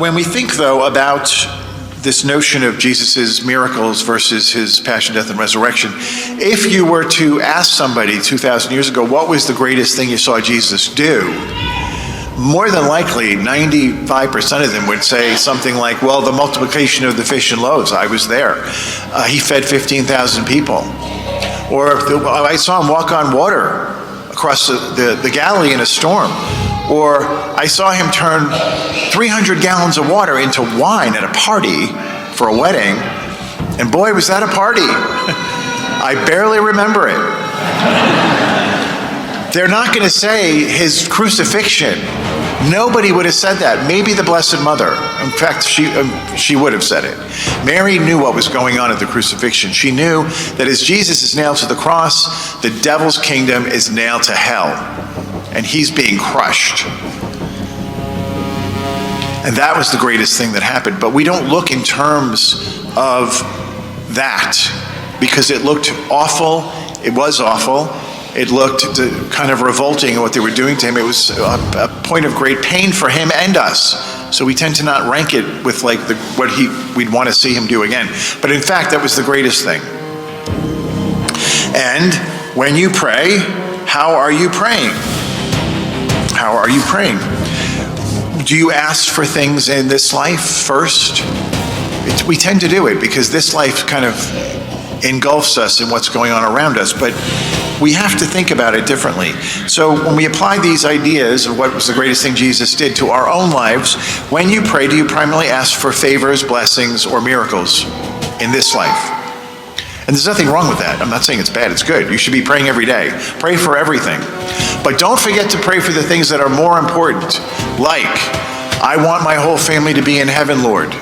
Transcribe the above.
When we think, though, about this notion of Jesus' miracles versus his passion, death, and resurrection, if you were to ask somebody 2,000 years ago, what was the greatest thing you saw Jesus do? More than likely, 95% of them would say something like, well, the multiplication of the fish and loaves, I was there. He fed 15,000 people. Or I saw him walk on water across the Galilee in a storm. Or I saw him turn 300 gallons of water into wine at a party for a wedding. And boy, was that a party. I barely remember it. They're not going to say his crucifixion. Nobody would have said that. Maybe the Blessed Mother. In fact, she would have said it. Mary knew what was going on at the crucifixion. She knew that as Jesus is nailed to the cross, the devil's kingdom is nailed to hell. And he's being crushed. And that was the greatest thing that happened. But we don't look in terms of that, because it looked awful. It was awful. It looked kind of revolting at what they were doing to him. It was a point of great pain for him and us. So we tend to not rank it with like what we'd want to see him do again. But in fact, that was the greatest thing. And when you pray, how are you praying? How are you praying? Do you ask for things in this life first? We tend to do it because this life kind of engulfs us in what's going on around us, but we have to think about it differently. So when we apply these ideas of what was the greatest thing Jesus did to our own lives, when you pray, do you primarily ask for favors, blessings, or miracles in this life? And there's nothing wrong with that. I'm not saying it's bad, it's good. You should be praying every day. Pray for everything. But don't forget to pray for the things that are more important, like, I want my whole family to be in heaven, Lord.